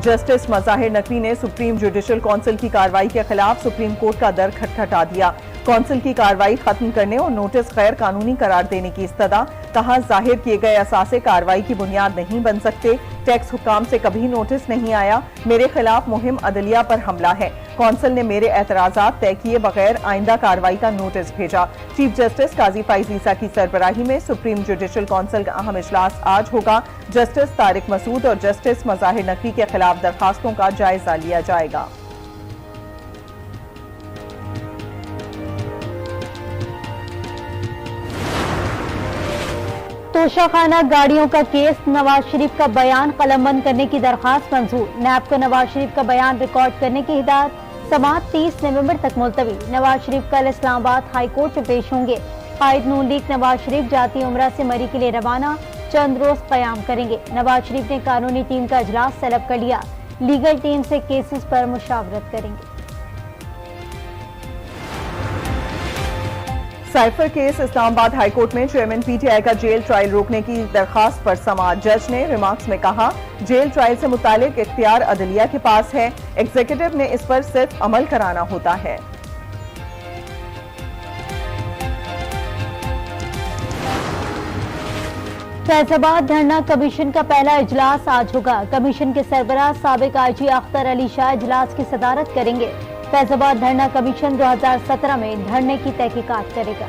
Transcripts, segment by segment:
Justice Mazahir Naqvi ने supreme judicial council की कार्रवाई के खिलाफ सुप्रीम कोर्ट का दर खटखटा दिया। काउंसिल की कार्रवाई खत्म करने और नोटिस गैर कानूनी करार देने की इस्तदा। कहा, जाहिर किए गए असासे कार्रवाई की बुनियाद नहीं बन सकते। टैक्स हुकाम से कभी नोटिस नहीं आया। मेरे खिलाफ मुहिम अदलिया पर हमला है। काउंसिल ने मेरे एतराजात तय किए बगैर आइंदा कार्रवाई का नोटिस भेजा। चीफ जस्टिस काजी फाइज ईसा की सरबराही में सुप्रीम जुडिशल काउंसिल का अहम इजलास आज होगा। जस्टिस तारिक मसूद और जस्टिस मज़ाहिर नकवी के खिलाफ दरखास्तों का जायजा लिया जाएगा। तोशाखाना गाड़ियों का केस, नवाज शरीफ का बयान कलमबंद करने की दरखास्त मंजूर। नैब को नवाज शरीफ का बयान रिकॉर्ड करने की हिदायत। समाअत 30 नवंबर तक मुलतवी। नवाज शरीफ कल इस्लामाबाद हाई कोर्ट में पेश होंगे। कायद नून लीग नवाज शरीफ जाती उम्रा से मरी के लिए रवाना, चंद रोज कयाम करेंगे। नवाज शरीफ ने कानूनी टीम का इजलास तलब कर लिया। लीगल टीम से केसेस पर मुशावरत करेंगे। Cipher case, Islamabad high court में चेयरमैन पीटीआई का जेल ट्रायल रोकने की दरखास्त पर समाअत। जज ने रिमार्क्स में कहा, जेल ट्रायल से मुतालिक इख्तियार अदलिया के पास है। एग्जीक्यूटिव ने इस पर सिर्फ अमल कराना होता है। फैजाबाद धरना कमीशन का पहला इजलास आज होगा। कमीशन के सरबराह साबिक आईजी अख्तर अली शाह इजलास की सदारत करेंगे। फैजाबाद धरना कमीशन 2017 में धरने की तहकीकात करेगा।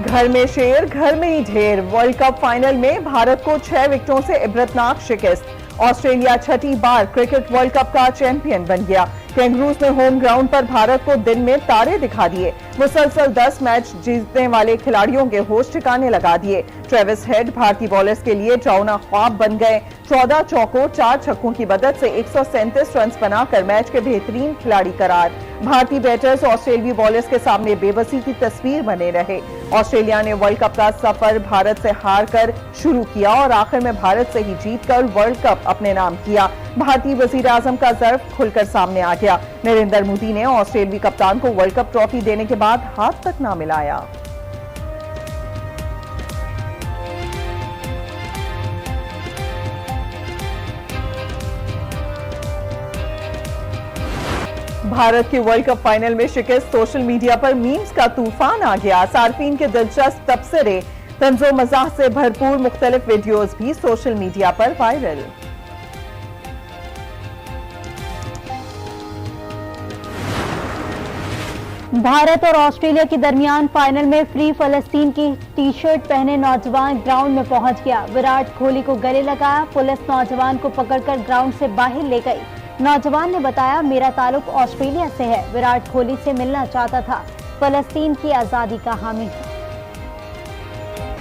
घर में शेर, घर में ही ढेर। वर्ल्ड कप फाइनल में भारत को 6 विकेटों से इबरतनाक शिकस्त। ऑस्ट्रेलिया छठी बार क्रिकेट वर्ल्ड कप का चैंपियन बन गया। कैंगरूज ने होम ग्राउंड पर भारत को दिन में तारे दिखा दिए। मुसलसल 10 मैच जीतने वाले खिलाड़ियों के होश ठिकाने लगा दिए। ट्रेविस हेड भारतीय बॉलर्स के लिए डरावना ख्वाब बन गए। 14 चौकों 4 छक्कों की मदद से 137 रन बनाकर मैच के बेहतरीन खिलाड़ी करार। भारतीय बैटर्स ऑस्ट्रेलियाई बॉलर्स के सामने बेबसी की तस्वीर बने रहे। ऑस्ट्रेलिया ने वर्ल्ड कप का सफर भारत से हार कर शुरू किया और आखिर में भारत से ही जीतकर वर्ल्ड कप अपने नाम किया। भारतीय वजीर आजम का ज़र्फ खुलकर सामने आ गया। नरेंद्र मोदी ने ऑस्ट्रेलियाई कप्तान को वर्ल्ड कप ट्रॉफी देने के बाद हाथ तक ना मिलाया। भारत के वर्ल्ड कप फाइनल में शिकस्त, सोशल मीडिया पर मीम्स का तूफान आ गया। सार्फिन के दिलचस्प तबसरे, तंज़ो मज़ाह से भरपूर मुख्तलिफ वीडियोस भी सोशल मीडिया पर वायरल। भारत और ऑस्ट्रेलिया के दरमियान फाइनल में फ्री फलस्तीन की टी शर्ट पहने नौजवान ग्राउंड में पहुंच गया। विराट कोहली को गले लगाया। पुलिस नौजवान को पकड़कर ग्राउंड से बाहर ले गई। नौजवान ने बताया, मेरा ताल्लुक ऑस्ट्रेलिया से है। विराट कोहली से मिलना चाहता था। फलस्तीन की आजादी का हामी है।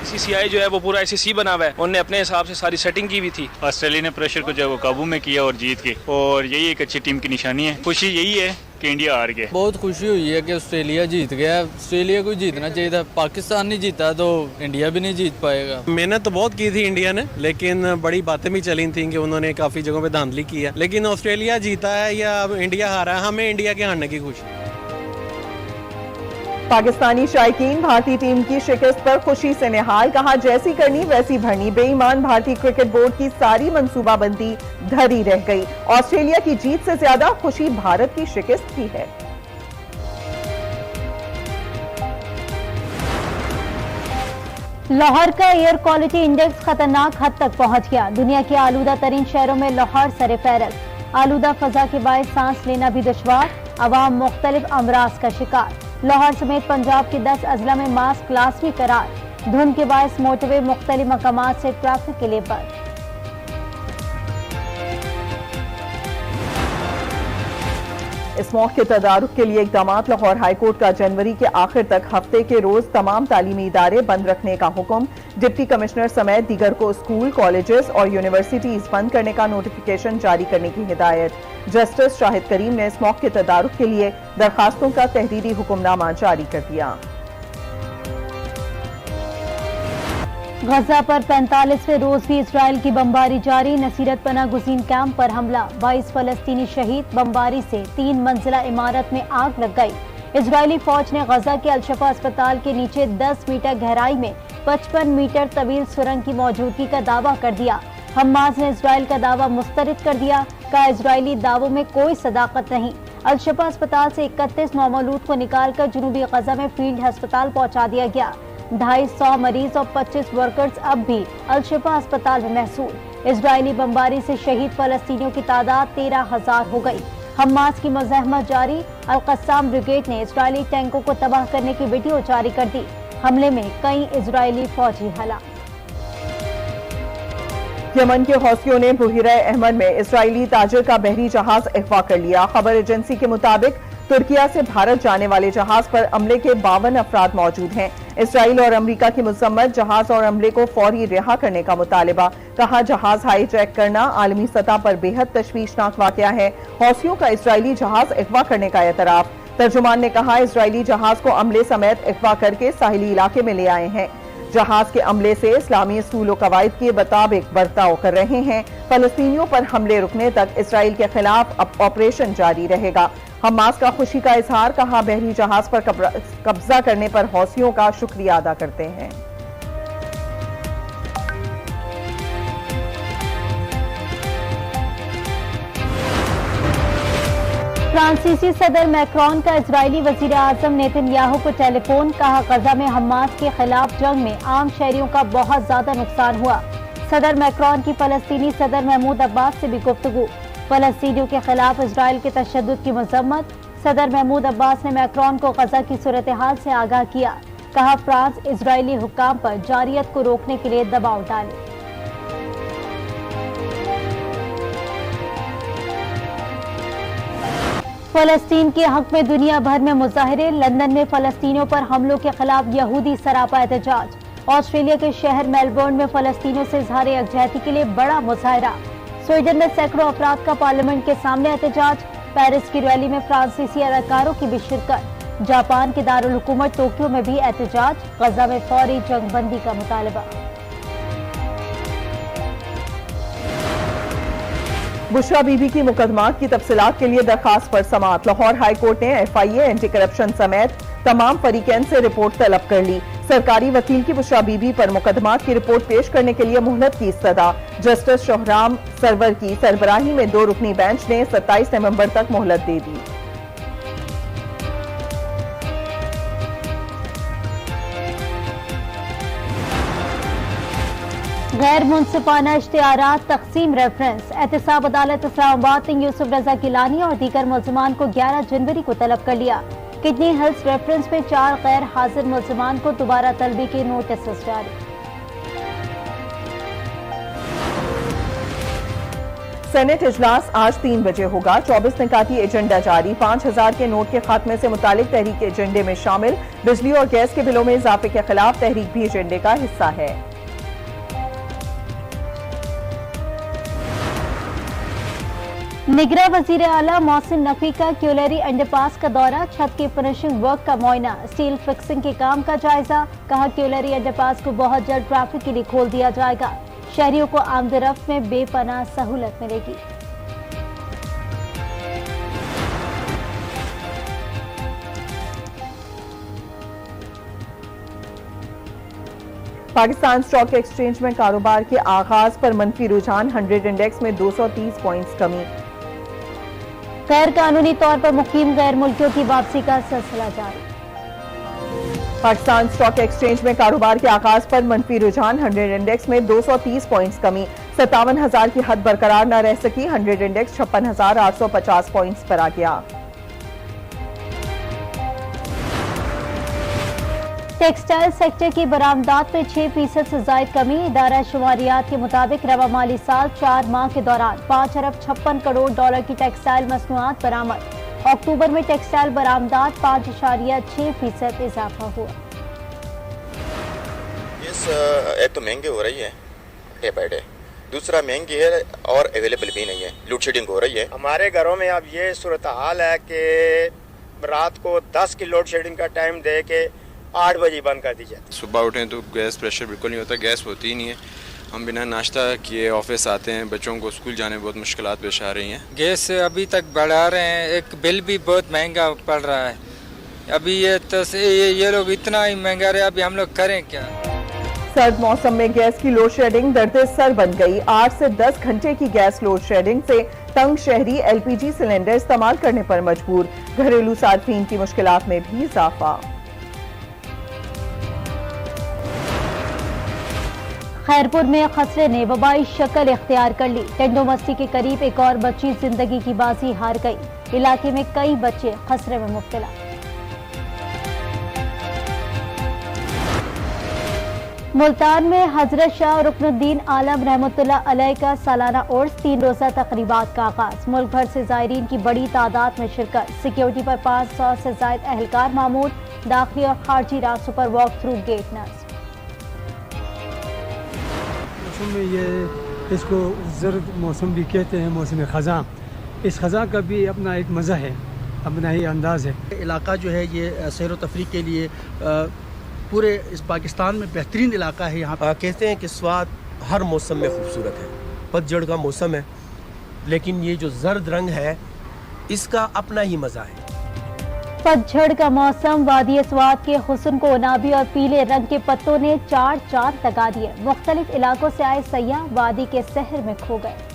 सीसीआई जो है वो पूरा ICC बना हुआ है। उन्होंने अपने हिसाब से सारी सेटिंग की हुई थी। ऑस्ट्रेलिया ने प्रेशर को जो है वो काबू में किया और जीत के, और यही एक अच्छी टीम की निशानी है। खुशी यही है कि इंडिया हार गया। बहुत खुशी हुई है कि ऑस्ट्रेलिया जीत गया। ऑस्ट्रेलिया को जीतना चाहिए था। पाकिस्तान नहीं जीता तो इंडिया भी नहीं जीत पाएगा। मेहनत तो बहुत की थी इंडिया ने, लेकिन बड़ी बातें भी चली थी कि उन्होंने काफी जगहों पे धांधली की है। लेकिन ऑस्ट्रेलिया जीता है या इंडिया हारा है, हमें इंडिया के हारने की खुशी। पाकिस्तानी शायकीन भारतीय टीम की शिकस्त पर खुशी से निहाल। कहा, जैसी करनी वैसी भरनी। बेईमान भारतीय क्रिकेट बोर्ड की सारी मंसूबाबंदी धरी रह गई। ऑस्ट्रेलिया की जीत से ज्यादा खुशी भारत की शिकस्त की है। लाहौर का एयर क्वालिटी इंडेक्स खतरनाक हद तक पहुंच गया। दुनिया के आलूदा तरीन शहरों में लाहौर सर-ए-फहरिस्त। आलूदा फजा के बायस सांस लेना भी दुश्वार। अवाम मुख्तलिफ अमराज का शिकार। लाहौर समेत पंजाब के 10 अजला में मास्क लाजमी करार। धुंध के बायस मोटरवे मुख्तलिफ मकामात से ट्रैफिक के लिए बंद। इस मौके के तदारुक के लिए इकदामात। लाहौर हाईकोर्ट का जनवरी के आखिर तक हफ्ते के रोज तमाम तालीमी इदारे बंद रखने का हुक्म। डिप्टी कमिश्नर समेत दीगर को स्कूल, कॉलेजेस और यूनिवर्सिटीज बंद करने का नोटिफिकेशन जारी करने की हिदायत। जस्टिस शाहिद करीम ने इस मौके के तदारुक के लिए दरखास्तों का तहरीरी हुक्मनामा जारी कर दिया। गजा पर 45वें रोज भी इजराइल की बमबारी जारी। नसीरत पना गुज़ीन कैंप पर हमला। 22 फलस्तीनी शहीद। बमबारी से 3 मंजिला इमारत में आग लग गई। इजरायली फौज ने गजा के अल-शफा अस्पताल के नीचे 10 मीटर गहराई में 55 मीटर तवील सुरंग की मौजूदगी का दावा कर दिया। हमास ने इसराइल का दावा मुस्तरद कर दिया, कहा इजरायली दावों में कोई सदाकत नहीं। अल-शिफा अस्पताल से 31 मौलूद को निकालकर जनूबी गजा में फील्ड अस्पताल पहुंचा दिया गया। 250 मरीज और 25 वर्कर्स अब भी अल-शिफा अस्पताल में महसूल। इजरायली बमबारी से शहीद फलस्तीनियों की तादाद 13,000 हो गई। हमास की मज़ाहमत जारी। अल-कस्साम ब्रिगेड ने इजरायली टैंकों को तबाह करने की वीडियो जारी कर दी। हमले में कई इजरायली फौजी हलाक। यमन के हौसियों ने बुहीरा अहमद में इजरायली ताजिर का बहरी जहाज अगवा कर लिया। खबर एजेंसी के मुताबिक तुर्किया से भारत जाने वाले जहाज पर अमले के 52 अफराद मौजूद हैं। इसराइल और अमरीका की मुसम्मत जहाज और अमले को फौरी रिहा करने का मुतालिबा। कहा जहाज हाईजैक करना आलमी सतह पर बेहद तशवीशनाक वाकया है। हौसियों का इसराइली जहाज अगवा करने का एतराफ। तर्जुमान ने कहा इसराइली जहाज को अमले समेत अगवा करके साहिली इलाके में ले आए हैं। जहाज के अमले से इस्लामी असूल व कवायद के मुताबिक बर्ताव कर रहे हैं। फलस्तीनियों पर हमले रुकने तक इसराइल के खिलाफ अब ऑपरेशन जारी रहेगा। हमास का खुशी का इजहार। कहा बहरी जहाज पर कब्जा करने पर हौसियों का शुक्रिया अदा करते हैं। फ्रांसीसी सदर मैक्रोन का इजरायली वजीर आजम नेतन्याहू को टेलीफोन। कहा गजा में हमास के खिलाफ जंग में आम शहरियों का बहुत ज्यादा नुकसान हुआ। सदर मैक्रोन की फलस्तीनी सदर महमूद अब्बास से भी गुफ्तगू। फलस्तीनियों के खिलाफ इजराइल के तशद्दुद की मजम्मत। सदर महमूद अब्बास ने मैक्रोन को गजा की सूरत हाल से आगाह किया। कहा फ्रांस इजरायली हुक्काम पर जारियत को रोकने के लिए दबाव डाले। फलस्तीन के हक में दुनिया भर में मुजाहरे। लंदन में फलस्तीनियों पर हमलों के खिलाफ यहूदी सरापा एहतजाज। ऑस्ट्रेलिया के शहर मेलबर्न में फलस्तीनियों से इजहार यकजहती के लिए बड़ा मुजाहरा। स्वीडन में सैकड़ों अफराद का पार्लियामेंट के सामने एहतजाज। पेरिस की रैली में फ्रांसीसी अदाकारों की भी शिरकत। जापान के दारुल हुकूमत टोक्यो में भी एहतजाज। गजा में फौरी जंगबंदी का मुतालबा। बुशरा बीबी की मुकदमात की तफसीलात के लिए दरखास्त पर समाअत। लाहौर हाई कोर्ट ने FIA, एंटी करप्शन समेत तमाम फरीकैन से रिपोर्ट तलब कर ली। सरकारी वकील की बुशरा बीबी पर मुकदमात की रिपोर्ट पेश करने के लिए मोहलत की इस्तदा। जस्टिस शोहराम सरवर की सरबराही में 2 रुकनी बेंच ने 27 नवंबर तक मोहलत दे दी। गैर मुनसिफाना इश्तिहारात तकसीम रेफरेंस। एहतसाब अदालत इस्लामाबाद ने यूसुफ रजा गिलानी और दीगर मुल्ज़िमान को 11 जनवरी को तलब कर लिया। किडनी हिल्स रेफरेंस में 4 गैर हाजिर मुल्ज़िमान को दोबारा तलबी के नोटिस जारी। सेनेट इजलास आज 3 बजे होगा। 24 निकाती एजेंडा जारी। 5000 के नोट के खात्मे से मुतालिक तहरीक एजेंडे में शामिल। बिजली और गैस के बिलों में इजाफे के खिलाफ तहरीक भी एजेंडे का हिस्सा है। निगरां वजीर आला मोहसिन नकवी का क्यूलरी अंडरपास का दौरा। छत के फिनिशिंग वर्क का मुआयना। स्टील फिक्सिंग के काम का जायजा। कहा क्यूलरी अंडरपास को बहुत जल्द ट्रैफिक के लिए खोल दिया जाएगा। शहरियों को आमदरफ्त में बेपनाह सहूलत मिलेगी। पाकिस्तान स्टॉक एक्सचेंज में कारोबार के आगाज पर मनफी रुझान। 100 इंडेक्स में 230 पॉइंट्स कमी। गैर कानूनी तौर पर मुकीम गैर मुल्कियों की वापसी का सिलसिला जारी। पाकिस्तान स्टॉक एक्सचेंज में कारोबार के आगाज पर मनफी रुझान। 100 इंडेक्स में 230 पॉइंट्स कमी। 57,000 की हद बरकरार न रह सकी। 100 इंडेक्स 56,850 पॉइंट्स पर आ गया। टेक्सटाइल सेक्टर की बरामदात में 6% से जायद कमी। इदारा शुमारियात के मुताबिक रवा माली साल 4 माह के दौरान 5 अरब 56 करोड़ डॉलर की टेक्सटाइल मसनूआत बरामद। अक्टूबर में टेक्सटाइल बरामदात 5.6% इजाफा हुआ। एक तो महंगी हो रही है डे बाय डे, दूसरा महंगी है और अवेलेबल भी नहीं है, लोड शेडिंग हो रही है। हमारे घरों में अब ये सूरत हाल है कि रात को 10 की लोड शेडिंग का टाइम दे के 8 बजे बंद कर दी जाती। सुबह उठें तो गैस प्रेशर बिल्कुल नहीं होता, गैस होती ही नहीं है। हम बिना नाश्ता किए ऑफिस आते हैं, बच्चों को स्कूल जाने में बहुत मुश्किलात पेश आ रही हैं। गैस अभी तक बढ़ा रहे हैं, एक बिल भी बहुत महंगा पड़ रहा है। अभी ये लोग इतना ही महंगा रहे, अभी हम लोग करें क्या। सर्द मौसम में गैस की लोड शेडिंग दर्द सर बन गई। 8 से 10 घंटे की गैस लोड शेडिंग से तंग शहरी एलपीजी सिलेंडर इस्तेमाल करने पर मजबूर। घरेलू सार्फिन की मुश्किलात में भी इजाफा। खैरपुर में खसरे ने वबाई शक्ल इख्तियार कर ली। टेंडो मस्ती के करीब एक और बच्ची जिंदगी की बाजी हार गई। इलाके में कई बच्चे खसरे में मुब्तला। मुल्तान में हजरत शाह रुकनुद्दीन आलम रहमतुल्लाह अलैह का सालाना उर्स 3 रोजा तकरीबात का आगाज। मुल्क भर से ज़ायरीन की बड़ी तादाद में शिरकत। सिक्योरिटी पर 500 से ज़ायद एहलकार मामूर। दाखिली और खारजी रास्तों पर वॉक थ्रू गेट नस्ब। मौसम में ये इसको ज़र्द मौसम भी कहते हैं, मौसम ख़ज़ां। इस ख़ज़ां का भी अपना एक मज़ा है, अपना ही अंदाज़ है। इलाका जो है ये सैर व तफरीह के लिए पूरे इस पाकिस्तान में बेहतरीन इलाका है। यहाँ कहते हैं कि स्वाद हर मौसम में खूबसूरत है। पतझड़ का मौसम है, लेकिन ये जो जर्द रंग है इसका अपना ही मज़ा है। पतझड़ का मौसम, वादी स्वाद के हुस्न को गुलाबी और पीले रंग के पत्तों ने चार चांद लगा दिए। मुख्तलिफ इलाकों से आए सयाह वादी के सहर में खो गए।